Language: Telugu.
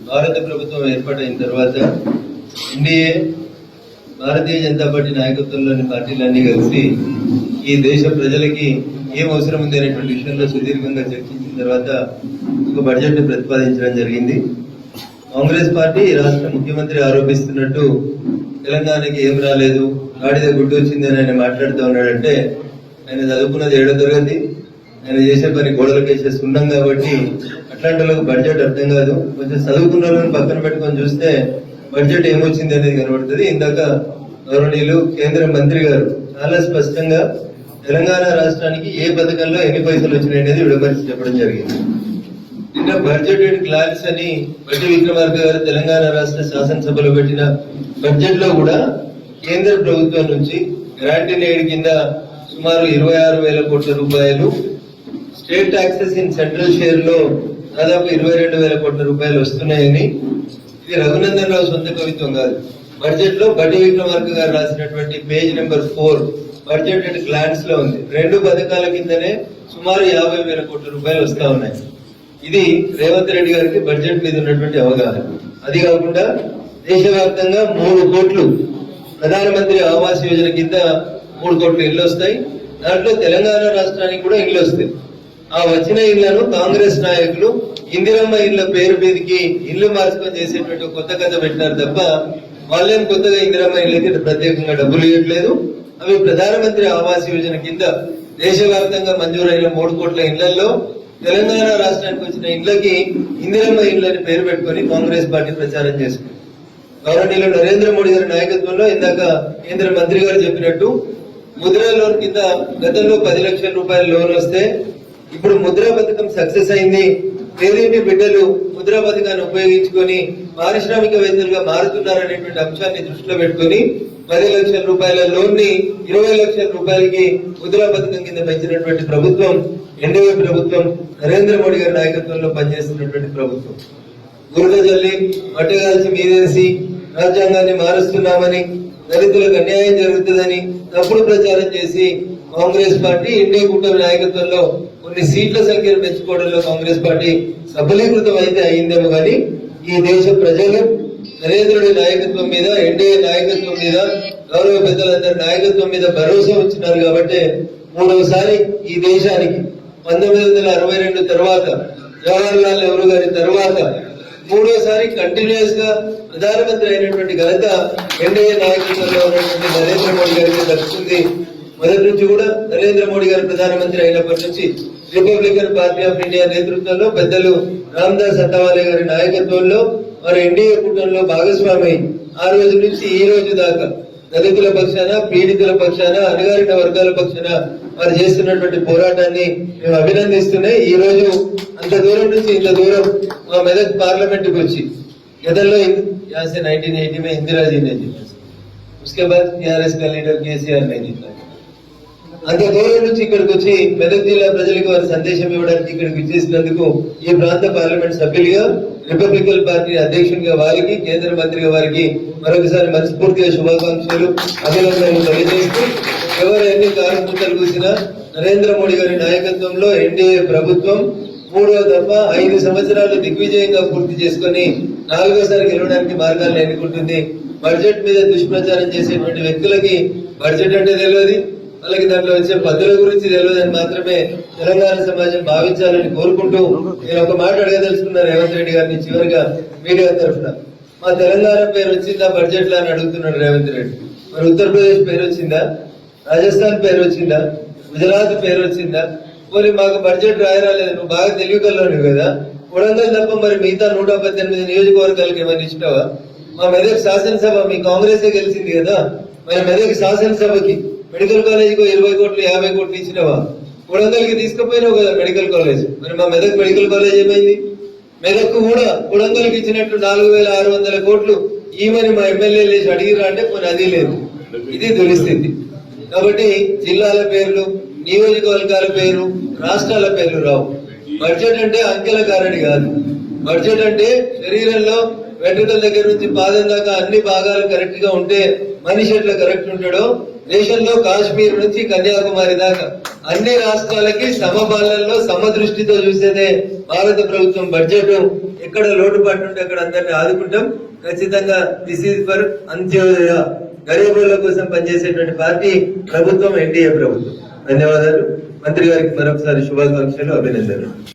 భారత ప్రభుత్వం ఏర్పాటైన తర్వాత ఎన్డీఏ భారతీయ జనతా పార్టీ నాయకత్వంలోని పార్టీలన్నీ కలిసి ఈ దేశ ప్రజలకి ఏం అవసరం ఉంది అనేటువంటి విషయంలో సుదీర్ఘంగా చర్చించిన తర్వాత ఒక బడ్జెట్ ప్రతిపాదించడం జరిగింది. కాంగ్రెస్ పార్టీ రాష్ట్ర ముఖ్యమంత్రి ఆరోపిస్తున్నట్టు తెలంగాణకి ఏం రాలేదు, గాడిద గుడ్డు వచ్చిందని ఆయన మాట్లాడుతూ ఉన్నాడంటే ఆయన చదువుకున్నది 7వ తరగతి, ఆయన చేసే పని గోడలకేసే సున్నం కాబట్టి అట్లాంటి వాళ్ళకి బడ్జెట్ అర్థం కాదు. కొంచెం చదువుకున్న వాళ్ళని పక్కన పెట్టుకొని చూస్తే బడ్జెట్ ఏమొచ్చింది అనేది కనబడుతుంది. ఇందాక గౌరవనీయులు కేంద్ర మంత్రి గారు చాలా స్పష్టంగా తెలంగాణ రాష్ట్రానికి ఏ పథకంలో ఎన్ని పైసలు వచ్చినాయి అనేది విడమర్చి చెప్పడం జరిగింది. నిన్న బడ్జెటెడ్ క్లాస్ అని బట్టి విక్రమార్క గారు తెలంగాణ రాష్ట్ర శాసనసభలో పెట్టిన బడ్జెట్ లో కూడా కేంద్ర ప్రభుత్వం నుంచి గ్రాంట్ ఇన్ ఎయిడ్ కింద సుమారు 26,000 కోట్ల రూపాయలు, state taxes in central share లో దాదాపు 22,000 కోట్ల రూపాయలు వస్తున్నాయని, ఇది రఘునందన్ రావు సొంత కవిత్వం కాదు. బడ్జెట్ లో బట్టి విక్రమార్క గారు రాసినటువంటి page number 4 budget and glance లో ఉంది. 2 పథకాల కిందనే సుమారు 50,000 కోట్ల రూపాయలు వస్తా ఉన్నాయి. ఇది రేవంత్ రెడ్డి గారికి బడ్జెట్ మీద ఉన్నటువంటి అవగాహన. అది కాకుండా దేశవ్యాప్తంగా 3 కోట్లు ప్రధానమంత్రి ఆవాస్ యోజన కింద 3 కోట్ల ఇళ్లు వస్తాయి. దాంట్లో తెలంగాణ రాష్ట్రానికి కూడా ఇళ్లు వస్తాయి. ఆ వచ్చిన ఇళ్లను కాంగ్రెస్ నాయకులు ఇందిరమ్మ ఇళ్ల పేరు మీదకి ఇళ్లు మార్చుకొని చేసేటువంటి కొత్త కథ పెట్టినారు తప్ప వాళ్ళేం కొత్తగా ఇందిరమ్మ ఇళ్ళకి ప్రత్యేకంగా డబ్బులు ఇవ్వట్లేదు. అవి ప్రధానమంత్రి ఆవాస్ యోజన కింద దేశవ్యాప్తంగా మంజూరైన 3 కోట్ల ఇళ్లలో తెలంగాణ రాష్ట్రానికి వచ్చిన ఇళ్లకి ఇందిరమ్మ ఇళ్లని పేరు పెట్టుకుని కాంగ్రెస్ పార్టీ ప్రచారం చేసుకుంది. గౌరవనీయులు నరేంద్ర మోడీ గారి నాయకత్వంలో ఇందాక కేంద్ర మంత్రి గారు చెప్పినట్టు ముద్రా లోన్ కింద గతంలో 10 లక్షల రూపాయల లోన్ వస్తే ఇప్పుడు ముద్రా పథకం సక్సెస్ అయింది. పేదింటి బిడ్డలు ముద్రా పథకాన్ని ఉపయోగించుకొని పారిశ్రామికవేత్తలుగా మారుతున్నారనేటువంటి అంశాన్ని దృష్టిలో పెట్టుకుని 10 లక్షల రూపాయల లోన్ ని 20 లక్షల రూపాయలకి ముద్రా పథకం కింద పెంచినటువంటి ప్రభుత్వం ఎన్డీఏ ప్రభుత్వం, నరేంద్ర మోడీ గారి నాయకత్వంలో పనిచేస్తున్నటువంటి ప్రభుత్వం. గురుల జల్లి మట్టగాల్చి మీదేసి రాజ్యాంగాన్ని మారుస్తున్నామని, దళితులకు అన్యాయం జరుగుతుందని తప్పుడు ప్రచారం చేసి కాంగ్రెస్ పార్టీ ఎన్డీఏ కూటమి నాయకత్వంలో కొన్ని సీట్ల సంఖ్యను పెంచుకోవడంలో కాంగ్రెస్ పార్టీ సఫలీకృతం అయితే అయిందేమో కానీ ఈ దేశ ప్రజలు నరేంద్రుడి నాయకత్వం మీద, ఎన్డీఏ నాయకత్వం మీద, గౌరవ పెద్దలందరి నాయకత్వం మీద భరోసా ఉంచినారు. కాబట్టి 3వసారి ఈ దేశానికి 1962 తర్వాత జవహర్ లాల్ నెహ్రూ గారి తర్వాత 3వసారి కంటిన్యూస్ గా ప్రధానమంత్రి అయినటువంటి ఘనత ఎన్డీఏ నాయకత్వంలో ఉన్నటువంటి నరేంద్ర మోడీ గారికి దక్కుతుంది. మొదటి నుంచి కూడా నరేంద్ర మోడీ గారు ప్రధానమంత్రి అయినప్పటి నుంచి రిపబ్లికన్ పార్టీ ఆఫ్ ఇండియా నేతృత్వంలో పెద్దలు రామదాస్ అత్తవాలే గారి నాయకత్వంలో వారు ఎన్డీఏ కూటమిలో భాగస్వామి ఆ రోజు నుంచి ఈ రోజు దాకా దళితుల పక్షాన, పీడితుల పక్షాన, అణగారిన వర్గాల పక్షాన వారు చేస్తున్నటువంటి పోరాటాన్ని మేము అభినందిస్తున్నాయి. ఈ రోజు అంత దూరం నుంచి ఇంత దూరం మా మెదక్ పార్లమెంట్ కి వచ్చి గతంలో 1980 में इंदिरा जी ने जीता, उसके बाद टीआरएस का लीडर केसीआर ने जीता. అంత దూరం నుంచి ఇక్కడికి వచ్చి మెదక్ జిల్లా ప్రజలకు వారి సందేశం ఇవ్వడానికి ఇక్కడికి విచ్చేసినందుకు ఈ ప్రాంత పార్లమెంట్ సభ్యులుగా, రిపబ్లికన్ పార్టీ అధ్యక్షునిగా వారికి, కేంద్ర మంత్రిగా వారికి మరొకసారి మనస్ఫూర్తిగా శుభాకాంక్షలు, అభినందనలు తెలియజేస్తూ ఎవరు ఎన్ని కార్యక్రమాలు కూర్చున్నా నరేంద్ర మోడీ గారి నాయకత్వంలో ఎన్డీఏ ప్రభుత్వం 3వ దఫా 5 సంవత్సరాలు దిగ్విజయంగా పూర్తి చేసుకుని 4వసారి గెలవడానికి మార్గాలను ఎన్నుకుంటుంది. బడ్జెట్ మీద దుష్ప్రచారం చేసేటువంటి వ్యక్తులకి బడ్జెట్ అంటే తెలియదు, వాళ్ళకి దాంట్లో వచ్చే పద్ధతుల గురించి తెలియదని మాత్రమే తెలంగాణ సమాజం భావించాలని కోరుకుంటూ నేను ఒక మాట అడగదలుచుకున్నా రేవంత్ రెడ్డి గారిని చివరిగా మీడియా తరఫున. మా తెలంగాణ పేరు వచ్చిందా బడ్జెట్ లో అని అడుగుతున్నాడు రేవంత్ రెడ్డి. మరి ఉత్తరప్రదేశ్ పేరు వచ్చిందా, రాజస్థాన్ పేరు వచ్చిందా, గుజరాత్ పేరు వచ్చిందా? పోనీ మాకు బడ్జెట్ రాయరాలేదు, నువ్వు బాగా తెలివికల్లోనివి కదా. కొడంగల్ తప్ప మరి మిగతా 118 నియోజకవర్గాలకు ఏమైనా ఇచ్చినావా? మా మెదక్ శాసనసభ మీ కాంగ్రెసే గెలిచింది కదా, మరి మెదక్ శాసనసభకి మెడికల్ కాలేజీకి 20 కోట్లు 50 కోట్లు ఇచ్చినావా? కొడంగల్కి తీసుకుపోయినావు కదా మెడికల్ కాలేజ్, మరి మా మెదక్ మెడికల్ కాలేజ్ ఏమైంది? మెదక్ కూడా కొడంగల్కి ఇచ్చినట్టు 4,600 కోట్లు ఈమని మా ఎమ్మెల్యేలు వేసి అడిగిరా అంటే కొన్ని అది లేదు. ఇది దురిస్థితి. కాబట్టి జిల్లాల పేర్లు, నియోజకవర్గాల పేరు, రాష్ట్రాల పేర్లు రావు. బడ్జెట్ అంటే అంకెల కారణి కాదు. బడ్జెట్ అంటే శరీరంలో వెంట్రుకల దగ్గర నుంచి పాదం దాకా అన్ని భాగాలు కరెక్ట్ గా ఉంటే మనిషి ఎట్లా కరెక్ట్ ఉంటాడో, దేశంలో కాశ్మీర్ నుంచి కన్యాకుమారి దాకా అన్ని రాష్ట్రాలకి సమపాలనలో సమదృష్టితో చూసేదే భారత ప్రభుత్వం బడ్జెట్. ఎక్కడ లోటుపాటు ఉంటే అక్కడ అందరినీ ఆదుకుంటాం. ఖచ్చితంగా దిస్ ఈజ్ ఫర్ అంత్యోదయ, గరీబుల కోసం పనిచేసేటువంటి పార్టీ ప్రభుత్వం ఎన్డీఏ ప్రభుత్వం. ధన్యవాదాలు. మంత్రి గారికి మరొకసారి శుభాకాంక్షలు, అభినందనలు.